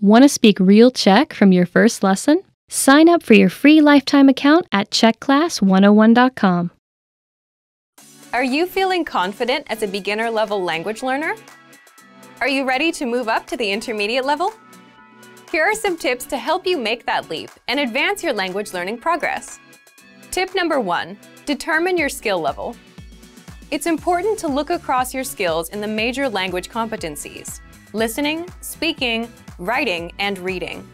Want to speak real Czech from your first lesson? Sign up for your free lifetime account at czechclass101.com. Are you feeling confident as a beginner-level language learner? Are you ready to move up to the intermediate level? Here are some tips to help you make that leap and advance your language learning progress. Tip number 1, determine your skill level. It's important to look across your skills in the major language competencies: listening, speaking, writing, and reading.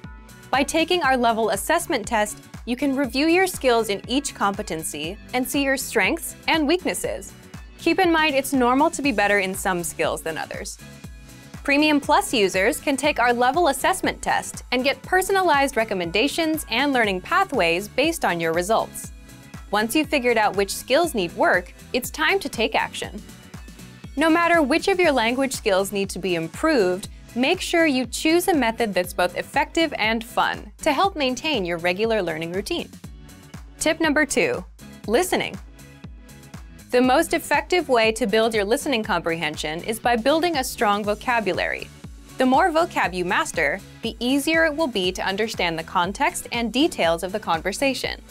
By taking our level assessment test, you can review your skills in each competency and see your strengths and weaknesses. Keep in mind it's normal to be better in some skills than others. Premium Plus users can take our level assessment test and get personalized recommendations and learning pathways based on your results. Once you've figured out which skills need work, it's time to take action. No matter which of your language skills need to be improved, make sure you choose a method that's both effective and fun to help maintain your regular learning routine. Tip number 2, listening. The most effective way to build your listening comprehension is by building a strong vocabulary. The more vocab you master, the easier it will be to understand the context and details of the conversation.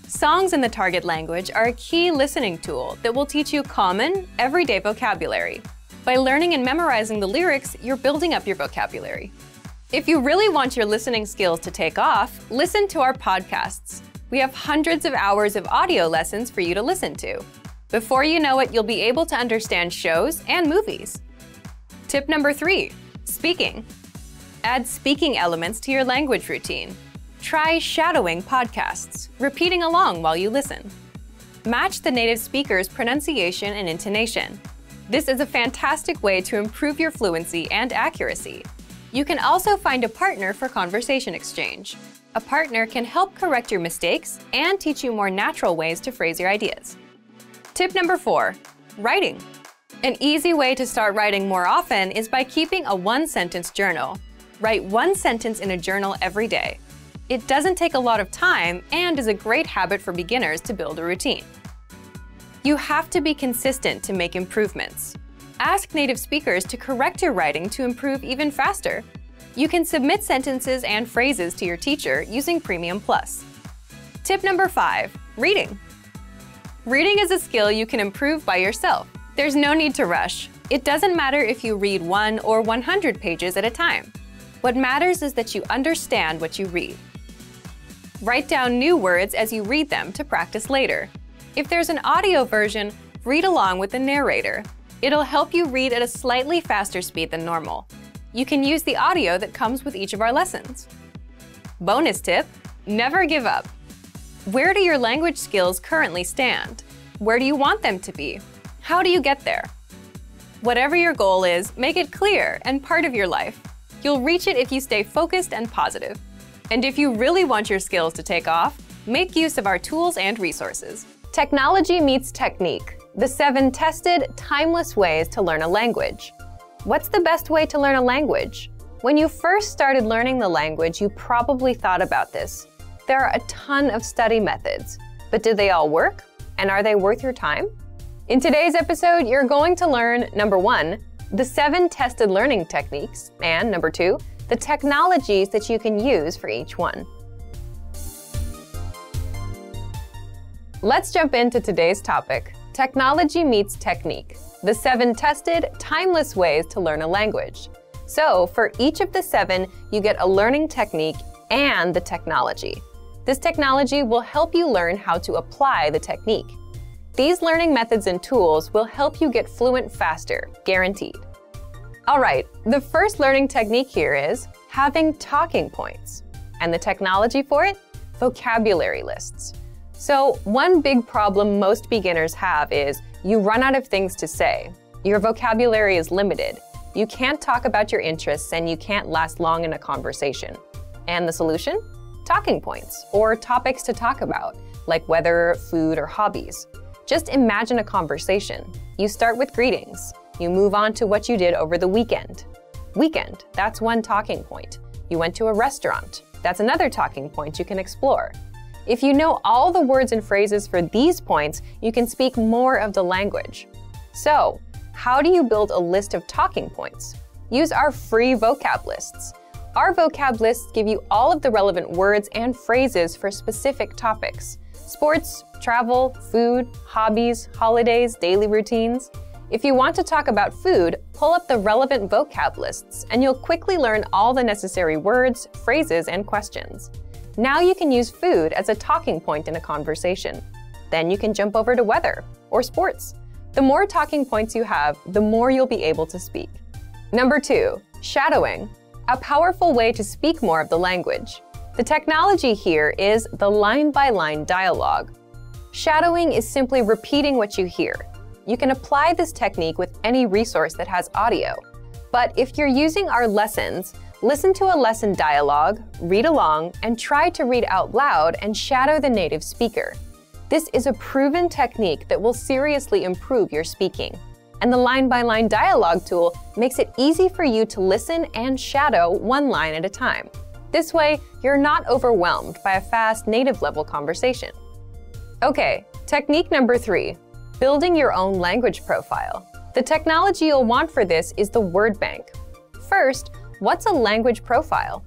Songs in the target language are a key listening tool that will teach you common, everyday vocabulary. By learning and memorizing the lyrics, you're building up your vocabulary. If you really want your listening skills to take off, listen to our podcasts. We have hundreds of hours of audio lessons for you to listen to. Before you know it, you'll be able to understand shows and movies. Tip number 3, speaking. Add speaking elements to your language routine. Try shadowing podcasts, repeating along while you listen. Match the native speaker's pronunciation and intonation. This is a fantastic way to improve your fluency and accuracy. You can also find a partner for conversation exchange. A partner can help correct your mistakes and teach you more natural ways to phrase your ideas. Tip number 4, writing. An easy way to start writing more often is by keeping a one-sentence journal. Write one sentence in a journal every day. It doesn't take a lot of time and is a great habit for beginners to build a routine. You have to be consistent to make improvements. Ask native speakers to correct your writing to improve even faster. You can submit sentences and phrases to your teacher using Premium Plus. Tip number 5, reading. Reading is a skill you can improve by yourself. There's no need to rush. It doesn't matter if you read 1 or 100 pages at a time. What matters is that you understand what you read. Write down new words as you read them to practice later. If there's an audio version, read along with the narrator. It'll help you read at a slightly faster speed than normal. You can use the audio that comes with each of our lessons. Bonus tip, never give up. Where do your language skills currently stand? Where do you want them to be? How do you get there? Whatever your goal is, make it clear and part of your life. You'll reach it if you stay focused and positive. And if you really want your skills to take off, make use of our tools and resources. Technology meets technique, the 7 tested, timeless ways to learn a language. What's the best way to learn a language? When you first started learning the language, you probably thought about this. There are a ton of study methods, but do they all work? And are they worth your time? In today's episode, you're going to learn, number 1, the 7 tested learning techniques, and number 2, the technologies that you can use for each one. Let's jump into today's topic, technology meets technique, the 7 tested, timeless ways to learn a language. So, for each of the 7, you get a learning technique and the technology. This technology will help you learn how to apply the technique. These learning methods and tools will help you get fluent faster, guaranteed. All right, the first learning technique here is having talking points. And the technology for it? Vocabulary lists. So one big problem most beginners have is you run out of things to say. Your vocabulary is limited. You can't talk about your interests and you can't last long in a conversation. And the solution? Talking points, or topics to talk about, like weather, food, or hobbies. Just imagine a conversation. You start with greetings. You move on to what you did over the weekend. Weekend, that's one talking point. You went to a restaurant. That's another talking point you can explore. If you know all the words and phrases for these points, you can speak more of the language. So, how do you build a list of talking points? Use our free vocab lists. Our vocab lists give you all of the relevant words and phrases for specific topics: sports, travel, food, hobbies, holidays, daily routines. If you want to talk about food, pull up the relevant vocab lists and you'll quickly learn all the necessary words, phrases, and questions. Now you can use food as a talking point in a conversation. Then you can jump over to weather or sports. The more talking points you have, the more you'll be able to speak. Number 2, shadowing, a powerful way to speak more of the language. The technology here is the line-by-line dialogue. Shadowing is simply repeating what you hear. You can apply this technique with any resource that has audio. But if you're using our lessons, listen to a lesson dialogue, read along, and try to read out loud and shadow the native speaker. This is a proven technique that will seriously improve your speaking. And the line-by-line dialogue tool makes it easy for you to listen and shadow one line at a time. This way, you're not overwhelmed by a fast native-level conversation. Okay, technique number 3. Building your own language profile. The technology you'll want for this is the word bank. First, what's a language profile?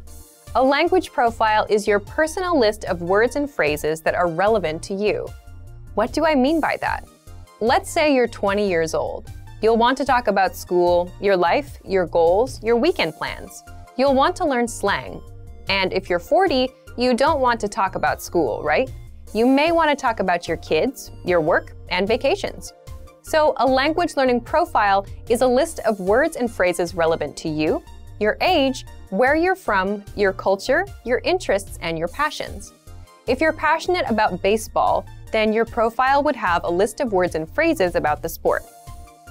A language profile is your personal list of words and phrases that are relevant to you. What do I mean by that? Let's say you're 20 years old. You'll want to talk about school, your life, your goals, your weekend plans. You'll want to learn slang. And if you're 40, you don't want to talk about school, right? You may want to talk about your kids, your work, and vacations. So a language learning profile is a list of words and phrases relevant to you, your age, where you're from, your culture, your interests, and your passions. If you're passionate about baseball, then your profile would have a list of words and phrases about the sport.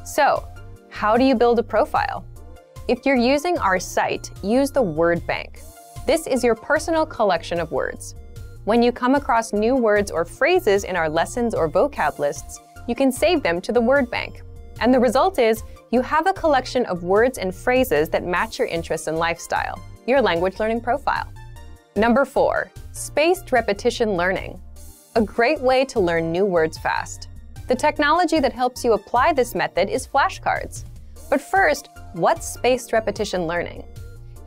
So, how do you build a profile? If you're using our site, use the word bank. This is your personal collection of words. When you come across new words or phrases in our lessons or vocab lists, you can save them to the word bank. And the result is you have a collection of words and phrases that match your interests and lifestyle, your language learning profile. Number 4, spaced repetition learning. A great way to learn new words fast. The technology that helps you apply this method is flashcards. But first, what's spaced repetition learning?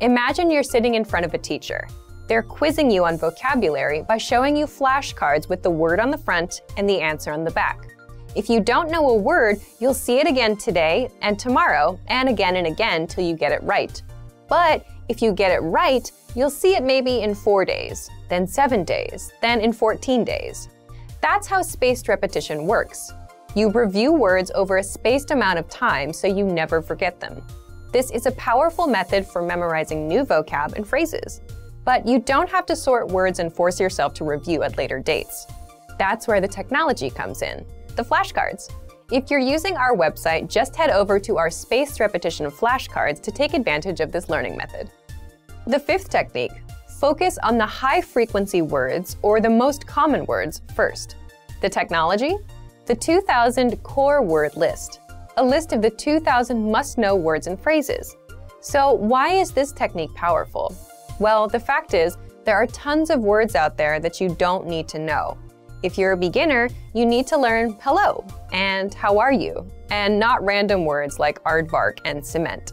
Imagine you're sitting in front of a teacher. They're quizzing you on vocabulary by showing you flashcards with the word on the front and the answer on the back. If you don't know a word, you'll see it again today and tomorrow and again till you get it right. But if you get it right, you'll see it maybe in 4 days, then 7 days, then in 14 days. That's how spaced repetition works. You review words over a spaced amount of time so you never forget them. This is a powerful method for memorizing new vocab and phrases. But you don't have to sort words and force yourself to review at later dates. That's where the technology comes in, the flashcards. If you're using our website, just head over to our spaced repetition flashcards to take advantage of this learning method. The 5th technique, focus on the high-frequency words or the most common words first. The technology? The 2000 core word list, a list of the 2000 must-know words and phrases. So why is this technique powerful? Well, the fact is, there are tons of words out there that you don't need to know. If you're a beginner, you need to learn hello and how are you, and not random words like aardvark and cement.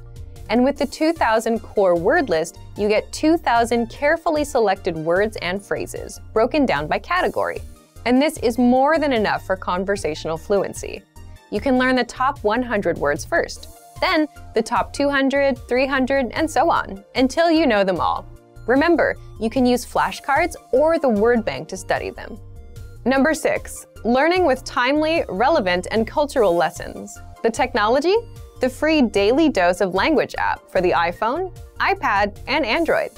And with the 2000 core word list, you get 2000 carefully selected words and phrases, broken down by category. And this is more than enough for conversational fluency. You can learn the top 100 words first, then the top 200, 300, and so on, until you know them all. Remember, you can use flashcards or the word bank to study them. Number 6, learning with timely, relevant, and cultural lessons. The technology? The free Daily Dose of Language app for the iPhone, iPad, and Android.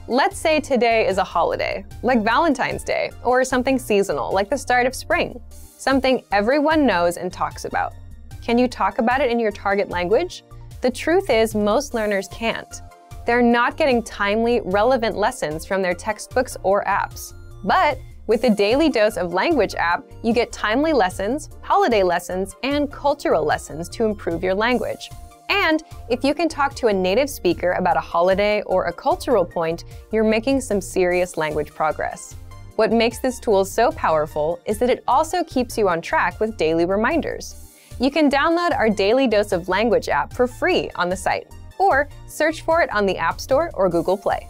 Let's say today is a holiday, like Valentine's Day, or something seasonal, like the start of spring, something everyone knows and talks about. Can you talk about it in your target language? The truth is, most learners can't. They're not getting timely, relevant lessons from their textbooks or apps. But with the Daily Dose of Language app, you get timely lessons, holiday lessons, and cultural lessons to improve your language. And if you can talk to a native speaker about a holiday or a cultural point, you're making some serious language progress. What makes this tool so powerful is that it also keeps you on track with daily reminders. You can download our Daily Dose of Language app for free on the site, or search for it on the App Store or Google Play.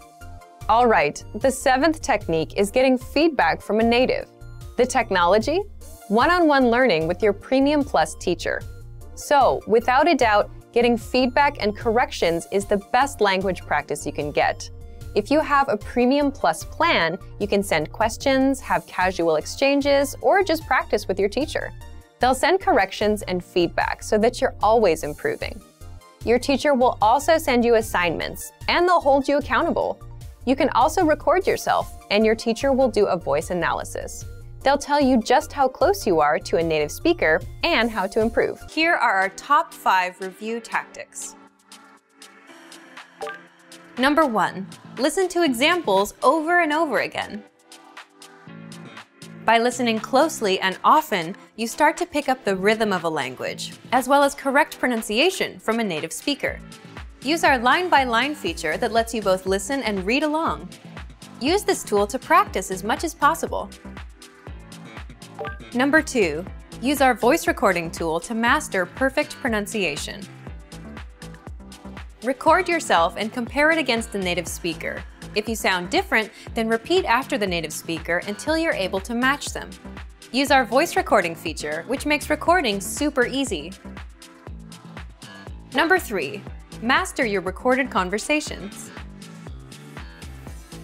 All right, the 7th technique is getting feedback from a native. The technology? One-on-one learning with your Premium Plus teacher. So, without a doubt, getting feedback and corrections is the best language practice you can get. If you have a Premium Plus plan, you can send questions, have casual exchanges, or just practice with your teacher. They'll send corrections and feedback so that you're always improving. Your teacher will also send you assignments, and they'll hold you accountable. You can also record yourself, and your teacher will do a voice analysis. They'll tell you just how close you are to a native speaker and how to improve. Here are our top 5 review tactics. Number 1, listen to examples over and over again. By listening closely and often, you start to pick up the rhythm of a language, as well as correct pronunciation from a native speaker. Use our line-by-line feature that lets you both listen and read along. Use this tool to practice as much as possible. Number 2, use our voice recording tool to master perfect pronunciation. Record yourself and compare it against the native speaker. If you sound different, then repeat after the native speaker until you're able to match them. Use our voice recording feature, which makes recording super easy. Number 3, master your recorded conversations.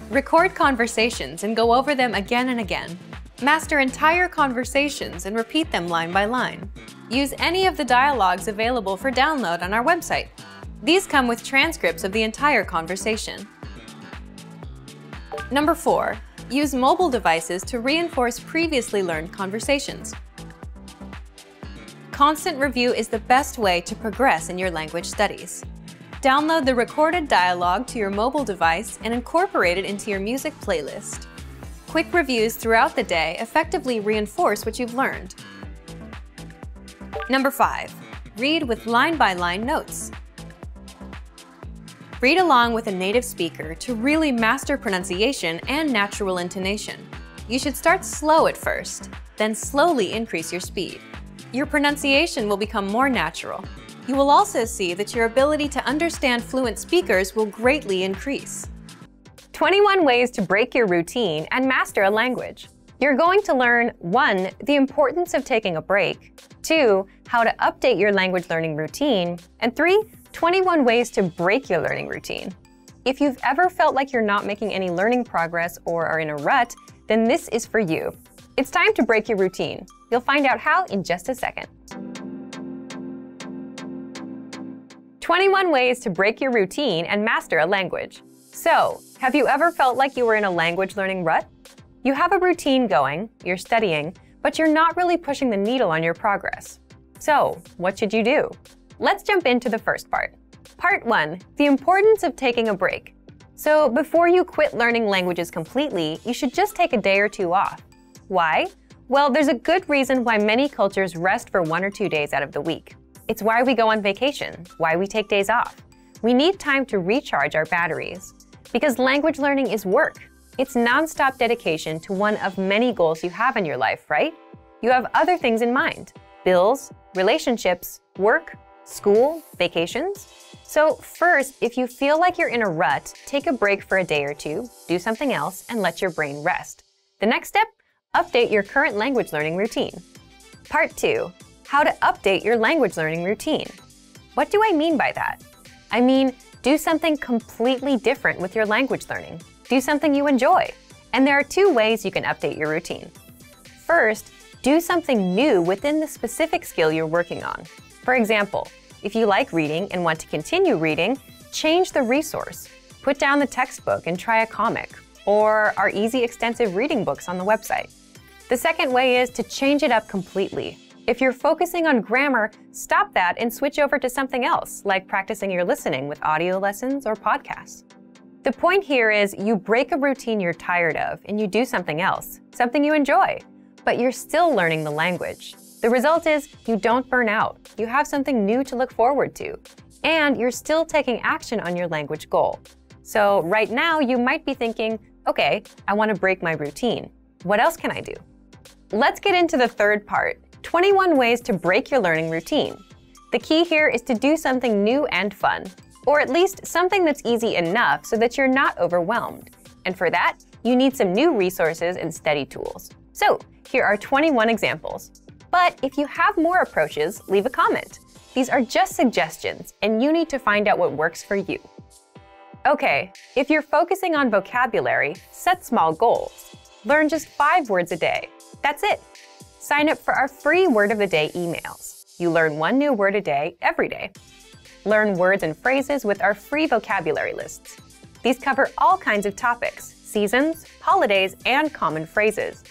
Record conversations and go over them again and again. Master entire conversations and repeat them line by line. Use any of the dialogues available for download on our website. These come with transcripts of the entire conversation. Number 4, use mobile devices to reinforce previously learned conversations. Constant review is the best way to progress in your language studies. Download the recorded dialogue to your mobile device and incorporate it into your music playlist. Quick reviews throughout the day effectively reinforce what you've learned. Number 5, read with line-by-line notes. Read along with a native speaker to really master pronunciation and natural intonation. You should start slow at first, then slowly increase your speed. Your pronunciation will become more natural. You will also see that your ability to understand fluent speakers will greatly increase. 21 ways to break your routine and master a language. You're going to learn 1, the importance of taking a break, 2, how to update your language learning routine, and 3, 21 ways to break your learning routine. If you've ever felt like you're not making any learning progress or are in a rut, then this is for you. It's time to break your routine. You'll find out how in just a second. 21 ways to break your routine and master a language. So, have you ever felt like you were in a language learning rut? You have a routine going, you're studying, but you're not really pushing the needle on your progress. So, what should you do? Let's jump into the first part. Part 1, the importance of taking a break. So before you quit learning languages completely, you should just take a day or 2 off. Why? Well, there's a good reason why many cultures rest for 1 or 2 days out of the week. It's why we go on vacation, why we take days off. We need time to recharge our batteries. Because language learning is work. It's non-stop dedication to one of many goals you have in your life, right? You have other things in mind: bills, relationships, work, school, vacations. So first, if you feel like you're in a rut, take a break for a day or 2, do something else, and let your brain rest. The next step, update your current language learning routine. Part 2, how to update your language learning routine. What do I mean by that? I mean, do something completely different with your language learning. Do something you enjoy. And there are 2 ways you can update your routine. First, do something new within the specific skill you're working on. For example, if you like reading and want to continue reading, change the resource. Put down the textbook and try a comic, or our easy extensive reading books on the website. The second way is to change it up completely. If you're focusing on grammar, stop that and switch over to something else, like practicing your listening with audio lessons or podcasts. The point here is you break a routine you're tired of and you do something else, something you enjoy, but you're still learning the language. The result is you don't burn out, you have something new to look forward to, and you're still taking action on your language goal. So right now you might be thinking, okay, I want to break my routine. What else can I do? Let's get into the third part, 21 ways to break your learning routine. The key here is to do something new and fun. Or at least something that's easy enough so that you're not overwhelmed. And for that, you need some new resources and study tools. So here are 21 examples. But if you have more approaches, leave a comment. These are just suggestions, and you need to find out what works for you. Okay, if you're focusing on vocabulary, set small goals. Learn just 5 words a day. That's it. Sign up for our free Word of the Day emails. You learn 1 new word a day every day. Learn words and phrases with our free vocabulary lists. These cover all kinds of topics, seasons, holidays, and common phrases.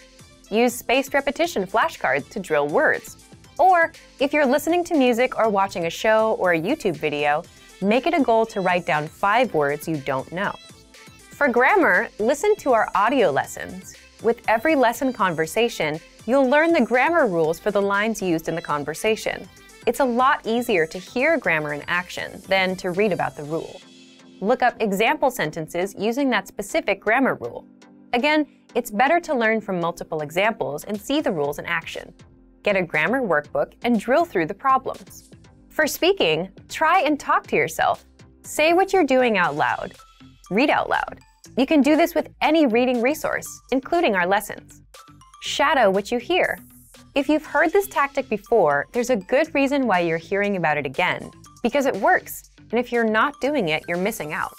Use spaced repetition flashcards to drill words. Or, if you're listening to music or watching a show or a YouTube video, make it a goal to write down 5 words you don't know. For grammar, listen to our audio lessons. With every lesson conversation, you'll learn the grammar rules for the lines used in the conversation. It's a lot easier to hear grammar in action than to read about the rule. Look up example sentences using that specific grammar rule. Again, it's better to learn from multiple examples and see the rules in action. Get a grammar workbook and drill through the problems. For speaking, try and talk to yourself. Say what you're doing out loud. Read out loud. You can do this with any reading resource, including our lessons. Shadow what you hear. If you've heard this tactic before, there's a good reason why you're hearing about it again, because it works, and if you're not doing it, you're missing out.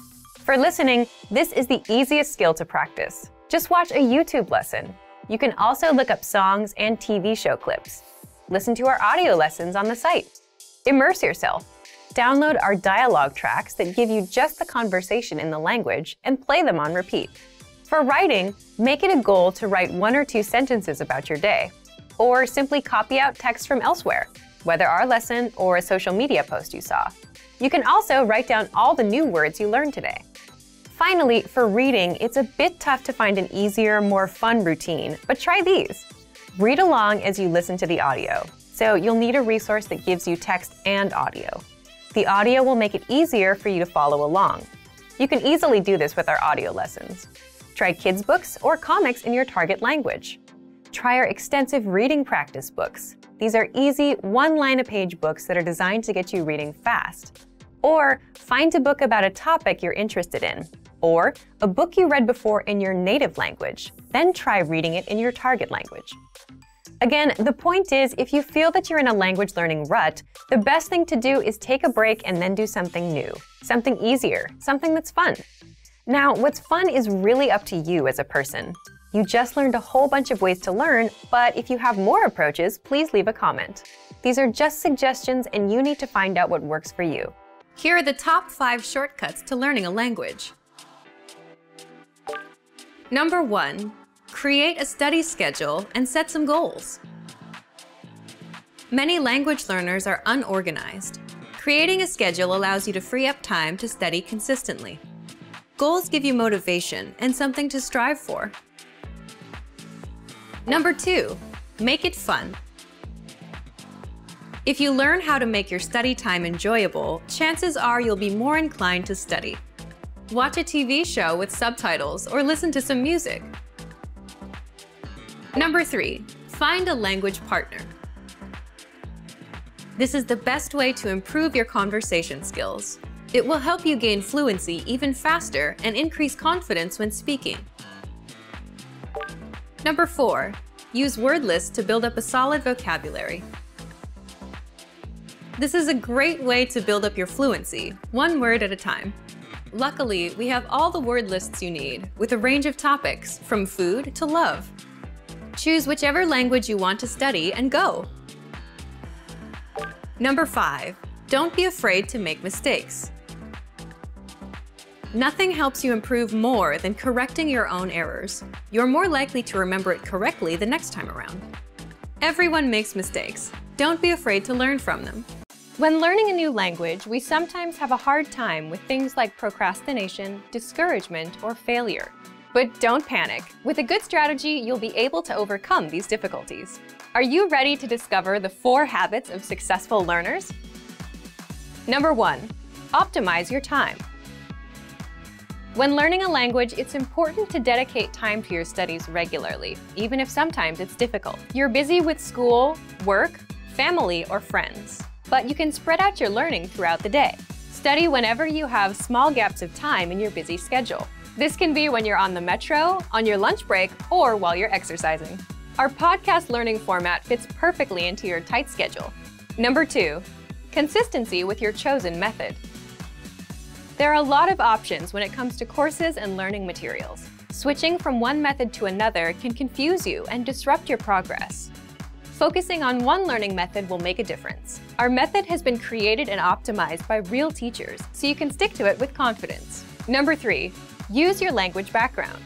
For listening, this is the easiest skill to practice. Just watch a YouTube lesson. You can also look up songs and TV show clips. Listen to our audio lessons on the site. Immerse yourself. Download our dialogue tracks that give you just the conversation in the language and play them on repeat. For writing, make it a goal to write 1 or 2 sentences about your day, or simply copy out text from elsewhere, whether our lesson or a social media post you saw. You can also write down all the new words you learned today. Finally, for reading, it's a bit tough to find an easier, more fun routine, but try these. Read along as you listen to the audio, so you'll need a resource that gives you text and audio. The audio will make it easier for you to follow along. You can easily do this with our audio lessons. Try kids' books or comics in your target language. Try our extensive reading practice books. These are easy, one-line-a-page books that are designed to get you reading fast. Or find a book about a topic you're interested in, or a book you read before in your native language. Then try reading it in your target language. Again, the point is, if you feel that you're in a language learning rut, the best thing to do is take a break and then do something new, something easier, something that's fun. Now, what's fun is really up to you as a person. You just learned a whole bunch of ways to learn, but if you have more approaches, please leave a comment. These are just suggestions and you need to find out what works for you. Here are the top 5 shortcuts to learning a language. Number 1. Create a study schedule and set some goals. Many language learners are unorganized. Creating a schedule allows you to free up time to study consistently. Goals give you motivation and something to strive for. Number 2. Make it fun. If you learn how to make your study time enjoyable, chances are you'll be more inclined to study. Watch a TV show with subtitles or listen to some music. Number 3. Find a language partner. This is the best way to improve your conversation skills. It will help you gain fluency even faster and increase confidence when speaking. Number 4. Use word lists to build up a solid vocabulary. This is a great way to build up your fluency, 1 word at a time. Luckily, we have all the word lists you need, with a range of topics, from food to love. Choose whichever language you want to study and go. Number 5. Don't be afraid to make mistakes. Nothing helps you improve more than correcting your own errors. You're more likely to remember it correctly the next time around. Everyone makes mistakes. Don't be afraid to learn from them. When learning a new language, we sometimes have a hard time with things like procrastination, discouragement, or failure. But don't panic. With a good strategy, you'll be able to overcome these difficulties. Are you ready to discover the 4 habits of successful learners? Number 1. Optimize your time. When learning a language, it's important to dedicate time to your studies regularly, even if sometimes it's difficult. You're busy with school, work, family, or friends, but you can spread out your learning throughout the day. Study whenever you have small gaps of time in your busy schedule. This can be when you're on the metro, on your lunch break, or while you're exercising. Our podcast learning format fits perfectly into your tight schedule. Number 2, consistency with your chosen method. There are a lot of options when it comes to courses and learning materials. Switching from one method to another can confuse you and disrupt your progress. Focusing on one learning method will make a difference. Our method has been created and optimized by real teachers, so you can stick to it with confidence. Number 3, use your language background.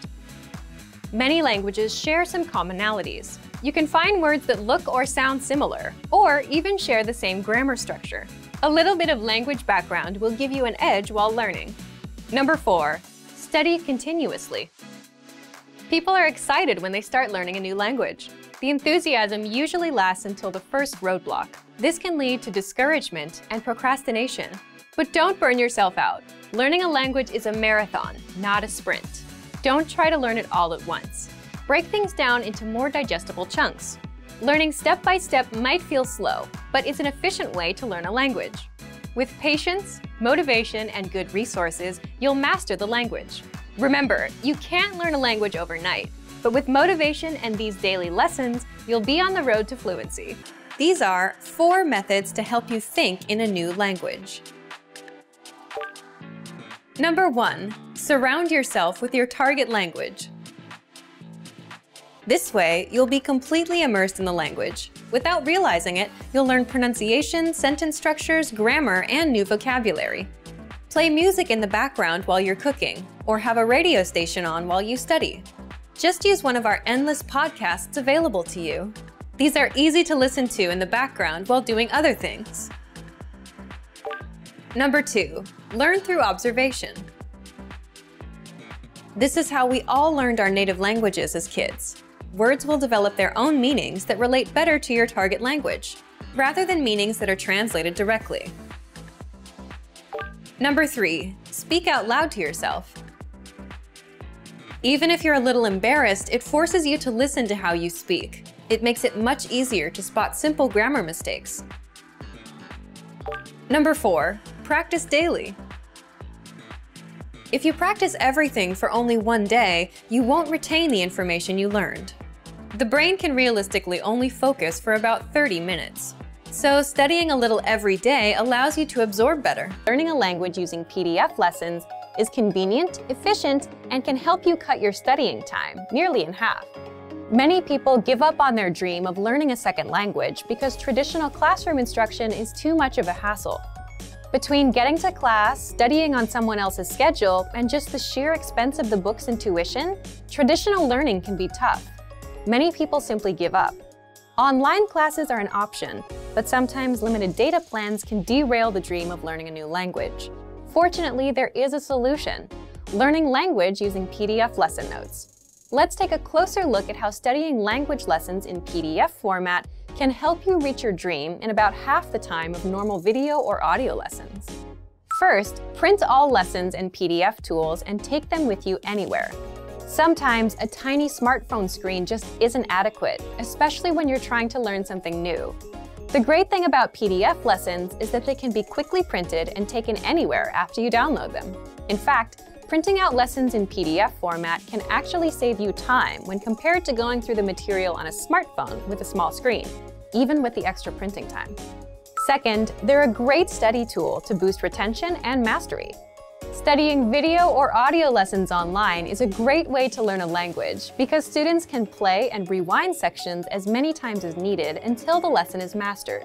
Many languages share some commonalities. You can find words that look or sound similar, or even share the same grammar structure. A little bit of language background will give you an edge while learning. Number 4, study continuously. People are excited when they start learning a new language. The enthusiasm usually lasts until the first roadblock. This can lead to discouragement and procrastination. But don't burn yourself out. Learning a language is a marathon, not a sprint. Don't try to learn it all at once. Break things down into more digestible chunks. Learning step by step might feel slow, but it's an efficient way to learn a language. With patience, motivation, and good resources, you'll master the language. Remember, you can't learn a language overnight, but with motivation and these daily lessons, you'll be on the road to fluency. These are 4 methods to help you think in a new language. Number 1, surround yourself with your target language. This way, you'll be completely immersed in the language. Without realizing it, you'll learn pronunciation, sentence structures, grammar, and new vocabulary. Play music in the background while you're cooking, or have a radio station on while you study. Just use one of our endless podcasts available to you. These are easy to listen to in the background while doing other things. Number 2, learn through observation. This is how we all learned our native languages as kids. Words will develop their own meanings that relate better to your target language, rather than meanings that are translated directly. Number 3, speak out loud to yourself. Even if you're a little embarrassed, it forces you to listen to how you speak. It makes it much easier to spot simple grammar mistakes. Number 4, practice daily. If you practice everything for only one day, you won't retain the information you learned. The brain can realistically only focus for about 30 minutes. So studying a little every day allows you to absorb better. Learning a language using PDF lessons is convenient, efficient, and can help you cut your studying time nearly in half. Many people give up on their dream of learning a second language because traditional classroom instruction is too much of a hassle. Between getting to class, studying on someone else's schedule, and just the sheer expense of the books and tuition, traditional learning can be tough. Many people simply give up. Online classes are an option, but sometimes limited data plans can derail the dream of learning a new language. Fortunately, there is a solution: learning language using PDF lesson notes. Let's take a closer look at how studying language lessons in PDF format can help you reach your dream in about half the time of normal video or audio lessons. First, print all lessons and PDF tools and take them with you anywhere. Sometimes a tiny smartphone screen just isn't adequate, especially when you're trying to learn something new. The great thing about PDF lessons is that they can be quickly printed and taken anywhere after you download them. In fact, printing out lessons in PDF format can actually save you time when compared to going through the material on a smartphone with a small screen, even with the extra printing time. Second, they're a great study tool to boost retention and mastery. Studying video or audio lessons online is a great way to learn a language because students can play and rewind sections as many times as needed until the lesson is mastered.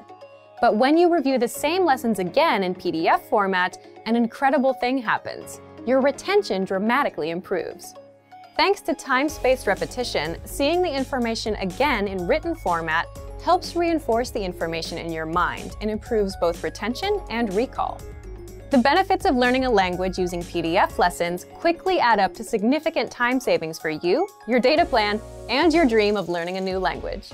But when you review the same lessons again in PDF format, an incredible thing happens. Your retention dramatically improves. Thanks to time-spaced repetition, seeing the information again in written format helps reinforce the information in your mind and improves both retention and recall. The benefits of learning a language using PDF lessons quickly add up to significant time savings for you, your data plan, and your dream of learning a new language.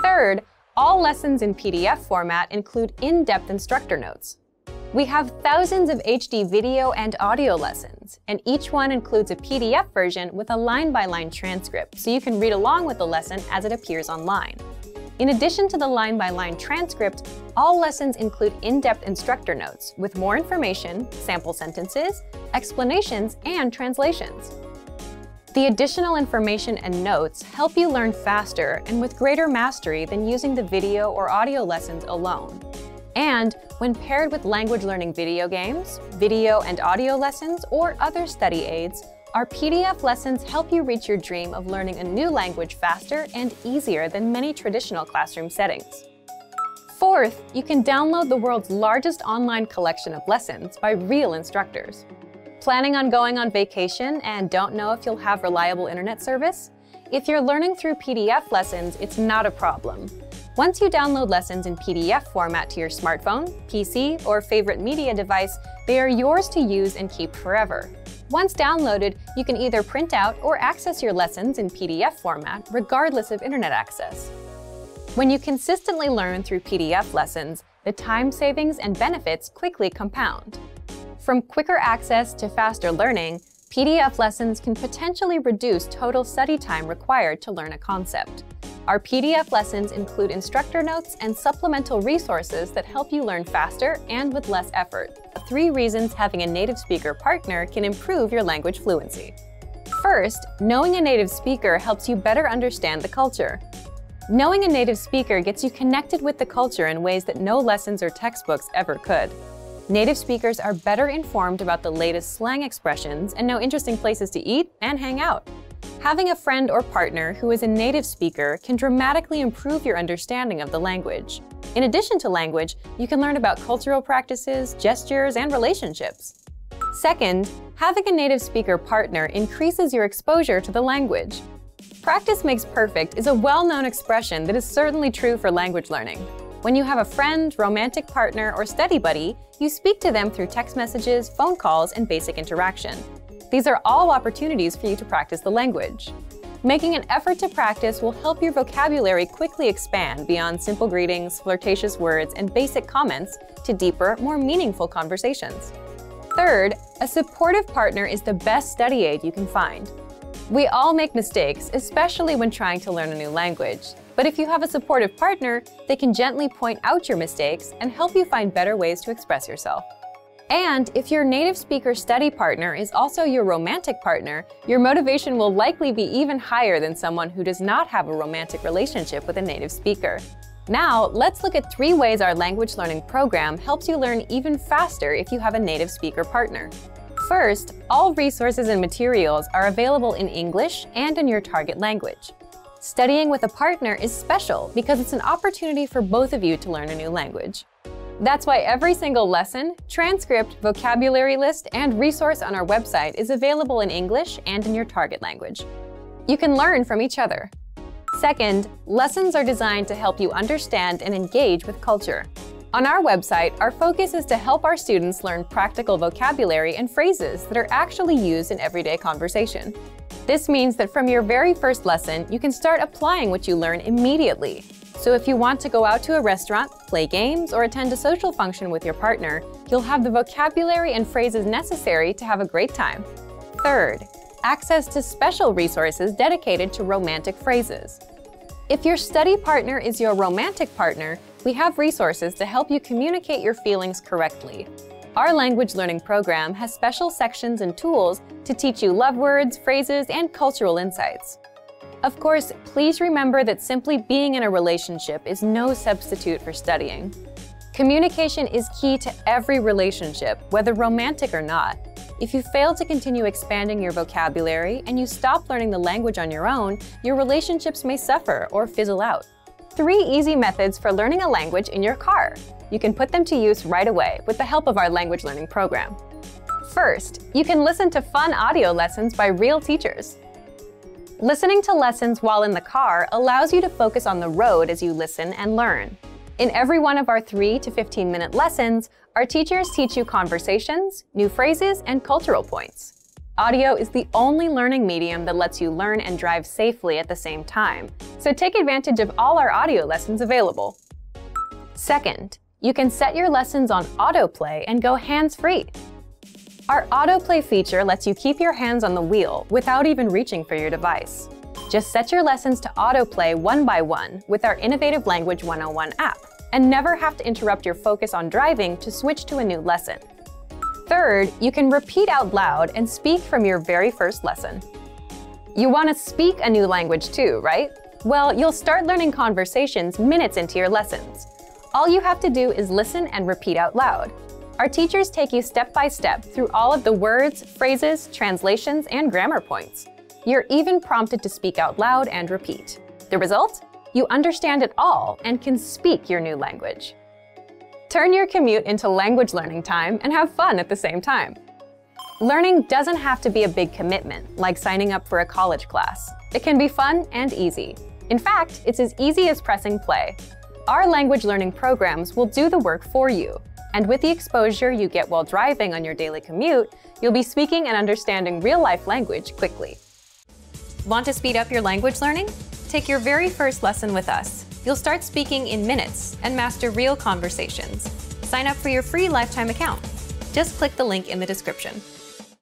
Third, all lessons in PDF format include in-depth instructor notes. We have thousands of HD video and audio lessons, and each one includes a PDF version with a line-by-line transcript, so you can read along with the lesson as it appears online. In addition to the line-by-line transcript, all lessons include in-depth instructor notes with more information, sample sentences, explanations, and translations. The additional information and notes help you learn faster and with greater mastery than using the video or audio lessons alone. And when paired with language learning video games, video and audio lessons, or other study aids, our PDF lessons help you reach your dream of learning a new language faster and easier than many traditional classroom settings. Fourth, you can download the world's largest online collection of lessons by real instructors. Planning on going on vacation and don't know if you'll have reliable internet service? If you're learning through PDF lessons, it's not a problem. Once you download lessons in PDF format to your smartphone, PC, or favorite media device, they are yours to use and keep forever. Once downloaded, you can either print out or access your lessons in PDF format, regardless of internet access. When you consistently learn through PDF lessons, the time savings and benefits quickly compound. From quicker access to faster learning, PDF lessons can potentially reduce total study time required to learn a concept. Our PDF lessons include instructor notes and supplemental resources that help you learn faster and with less effort. 3 reasons having a native speaker partner can improve your language fluency. First, knowing a native speaker helps you better understand the culture. Knowing a native speaker gets you connected with the culture in ways that no lessons or textbooks ever could. Native speakers are better informed about the latest slang expressions and know interesting places to eat and hang out. Having a friend or partner who is a native speaker can dramatically improve your understanding of the language. In addition to language, you can learn about cultural practices, gestures, and relationships. Second, having a native speaker partner increases your exposure to the language. Practice makes perfect is a well-known expression that is certainly true for language learning. When you have a friend, romantic partner, or study buddy, you speak to them through text messages, phone calls, and basic interaction. These are all opportunities for you to practice the language. Making an effort to practice will help your vocabulary quickly expand beyond simple greetings, flirtatious words, and basic comments to deeper, more meaningful conversations. Third, a supportive partner is the best study aid you can find. We all make mistakes, especially when trying to learn a new language. But if you have a supportive partner, they can gently point out your mistakes and help you find better ways to express yourself. And if your native speaker study partner is also your romantic partner, your motivation will likely be even higher than someone who does not have a romantic relationship with a native speaker. Now, let's look at 3 ways our language learning program helps you learn even faster if you have a native speaker partner. First, all resources and materials are available in English and in your target language. Studying with a partner is special because it's an opportunity for both of you to learn a new language. That's why every single lesson, transcript, vocabulary list, and resource on our website is available in English and in your target language. You can learn from each other. Second, lessons are designed to help you understand and engage with culture. On our website, our focus is to help our students learn practical vocabulary and phrases that are actually used in everyday conversation. This means that from your very first lesson, you can start applying what you learn immediately. So if you want to go out to a restaurant, play games, or attend a social function with your partner, you'll have the vocabulary and phrases necessary to have a great time. Third, access to special resources dedicated to romantic phrases. If your study partner is your romantic partner, we have resources to help you communicate your feelings correctly. Our language learning program has special sections and tools to teach you love words, phrases, and cultural insights. Of course, please remember that simply being in a relationship is no substitute for studying. Communication is key to every relationship, whether romantic or not. If you fail to continue expanding your vocabulary and you stop learning the language on your own, your relationships may suffer or fizzle out. 3 easy methods for learning a language in your car. You can put them to use right away with the help of our language learning program. First, you can listen to fun audio lessons by real teachers. Listening to lessons while in the car allows you to focus on the road as you listen and learn. In every one of our 3 to 15-minute lessons, our teachers teach you conversations, new phrases, and cultural points. Audio is the only learning medium that lets you learn and drive safely at the same time, so take advantage of all our audio lessons available. Second, you can set your lessons on Autoplay and go hands-free. Our Autoplay feature lets you keep your hands on the wheel without even reaching for your device. Just set your lessons to autoplay one by one with our innovative Language 101 app, and never have to interrupt your focus on driving to switch to a new lesson. Third, you can repeat out loud and speak from your very first lesson. You want to speak a new language too, right? Well, you'll start learning conversations minutes into your lessons. All you have to do is listen and repeat out loud. Our teachers take you step by step through all of the words, phrases, translations, and grammar points. You're even prompted to speak out loud and repeat. The result? You understand it all and can speak your new language. Turn your commute into language learning time and have fun at the same time. Learning doesn't have to be a big commitment, like signing up for a college class. It can be fun and easy. In fact, it's as easy as pressing play. Our language learning programs will do the work for you. And with the exposure you get while driving on your daily commute, you'll be speaking and understanding real-life language quickly. Want to speed up your language learning? Take your very first lesson with us. You'll start speaking in minutes and master real conversations. Sign up for your free lifetime account. Just click the link in the description.